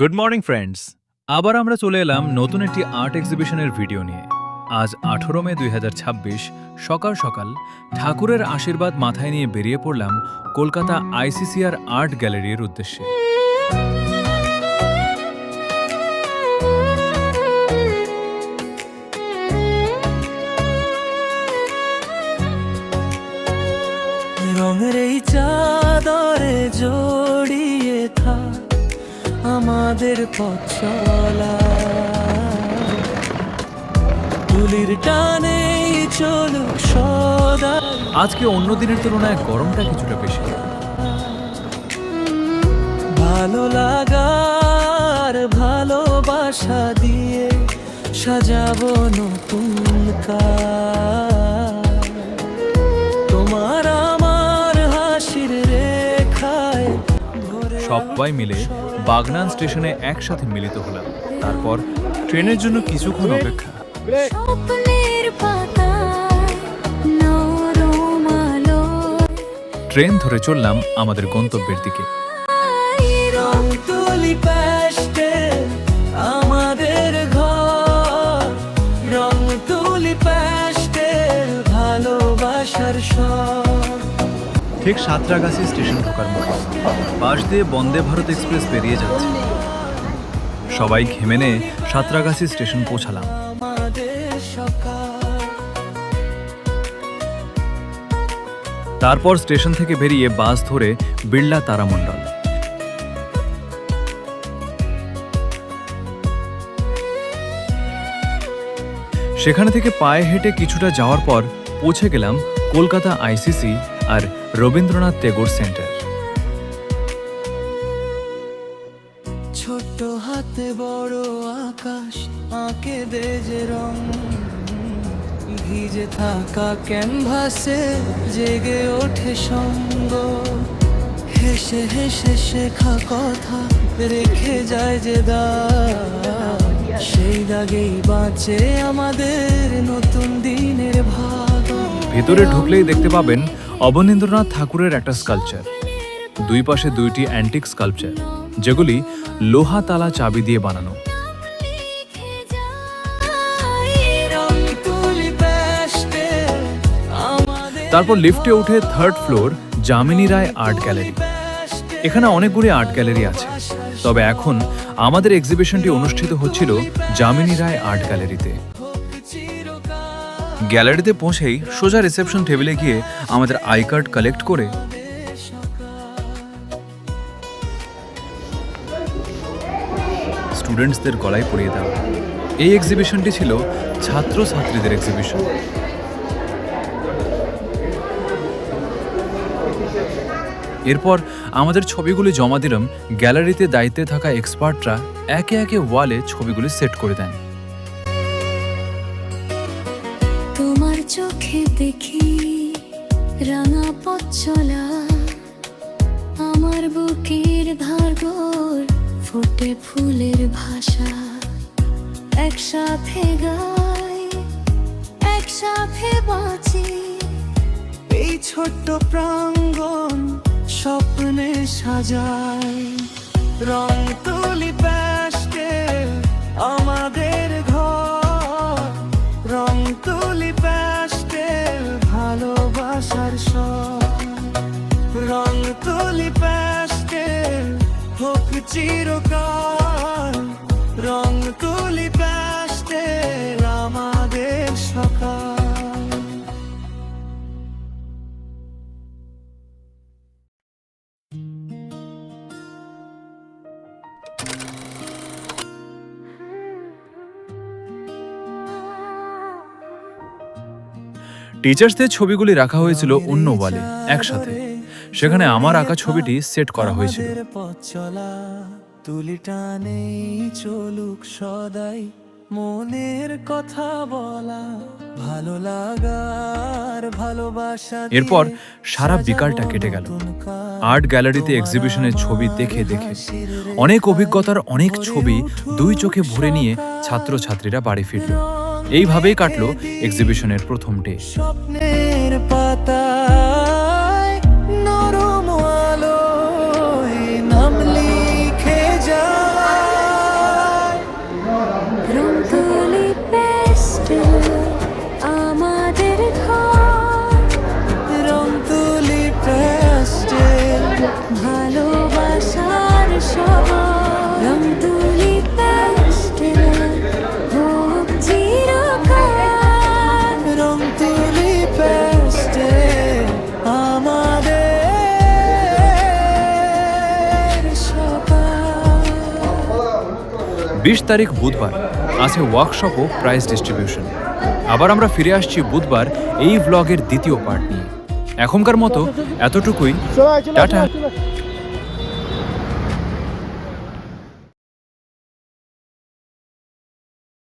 Good morning friends, আবার আমরা চলে এলাম নতুন একটি আর্ট এক্সিবিশনের ভিডিও নিয়ে। আজ 18 মে 2026 সকাল সকাল ঠাকুরের আশীর্বাদ মাথায় নিয়ে বেরিয়ে পড়লাম কলকাতা আইসিসিআর আর্ট গ্যালারির উদ্দেশ্যে। রঙের এই চাদরে জড়িয়ে থাক আমাদের পথ চলা, তুলির টানে চলুক সদা। আজকে অন্য দিনের তুলনায় গরমটা কিছুটা বেশি। ভালো লাগার ভালোবাসা দিয়ে সাজাবো নতুন কাল। তোমার আমার হাসির রেখায় সবাই মিলে বাগনান স্টেশনে একসাথে মিলিত হলাম। তারপর ট্রেনের জন্য কিছুক্ষণ অপেক্ষা। ট্রেন ধরে চললাম আমাদের গন্তব্যের দিকে। রং তুলি প্যাস্টেল আমাদের ঘর, রং তুলি প্যাস্টেল ভালোবাসার সব। ঠিক সাঁতরাগাছি স্টেশন ঢোকার মতো পাশ দিয়ে বন্দে ভারত এক্সপ্রেস বেরিয়ে যাচ্ছে। সবাই ঘেমে নিয়ে সাঁতরাগাছি স্টেশন পৌঁছালাম। আমাদের সকাল তারপর স্টেশন থেকে বেরিয়ে বাস ধরে বিড়লা তারামণ্ডল। সেখানে থেকে পায়ে হেঁটে কিছুটা যাওয়ার পর পৌঁছে গেলাম কলকাতা আইসিসি আর রবীন্দ্রনাথ টেগোর সেন্টার। ছোট হাতে বড় আকাশ আঁকে দে যে রং, ভিজে থাকা ক্যানভাসে জেগে ওঠে সঙ্গ। হেসে হেসে শেখা কথা রেখে যায় যে দাগ, সেই দাগেই বাঁচে আমাদের নতুন দিনের ভাগ। ভেতরে ঢুকলেই দেখতে পাবেন অবনীন্দ্রনাথ ঠাকুরের একটা স্কাল্পচার, দুই পাশে দুইটি অ্যান্টিক স্কাল্পচার যেগুলি লোহা তালা চাবি দিয়ে বানানো। তারপর লিফটে উঠে third floor Jamini Roy art gallery. এখানে অনেকগুলি আর্ট গ্যালারি আছে, তবে এখন আমাদের এক্সিবিশনটি অনুষ্ঠিত হচ্ছিল যামিনী রায় আর্ট গ্যালারিতে। গ্যালারিতে পৌঁছেই সোজা রিসেপশন টেবিলে গিয়ে আমাদের আই কার্ড কালেক্ট করে স্টুডেন্টসদের গলায় পরিয়ে দেওয়া। এই এক্সিবিশনটি ছিল ছাত্রছাত্রীদের এক্সিবিশন। এরপর আমাদের ছবিগুলি জমা দিলাম গ্যালারিতে। দায়িত্বে থাকা এক্সপার্টরা একে একে ওয়ালে ছবিগুলি সেট করে দেন। তোমার চোখে দেখি রাঙা পথ চলা, আমার বুকের ধারগোর ফুটে ফুলের ভাষা। একসাথে গাই একসাথে বাঁচি, এই ছোট্ট প্রাঙ্গণ স্বপ্নে সাজায়। রং তুলি প্যাস্টেল আমাদের ঘর, রং তুলি প্যাস্টেল ভালোবাসার সব। রং তুলি প্যাস্টেল হোক চিরকাল, রং তুলি প্যাস্টেল আমাদের সকাল। টিচার্সদের ছবিগুলি রাখা হয়েছিল অন্য ওয়ালে একসাথে। সেখানে আমার আঁকা ছবিটি সেট করা হয়েছিল। আমাদের পথ চলা, তুলি টানে চলুক সদাই মনের কথা বলা। ভালো লাগার ভালোবাসা এরপর সারা বিকালটা কেটে গেল আর্ট গ্যালারিতে এক্সিবিশনের ছবি দেখে দেখে। অনেক অভিজ্ঞতার অনেক ছবি দুই চোখে ভরে নিয়ে ছাত্রছাত্রীরা বাড়ি ফিরল। এইভাবেই কাটলো এক্সিবিশনের প্রথম ডে। স্বপ্নের পাতায় নরম আলোয় নাম লিখে যায়। সবার রং তুলি প্যাস্টেল হোক চিরকাল রং তুলি প্যাস্টেল আমাদের সকাল। 20 তারিখ বুধবার আছে ওয়ার্কশপ ও প্রাইজ ডিস্ট্রিবিউশন। আবার আমরা ফিরে আসছি বুধবার এই ভ্লগের দ্বিতীয় পার্ট নিয়ে। এখনকার মতো এতটুকুই। টাটা।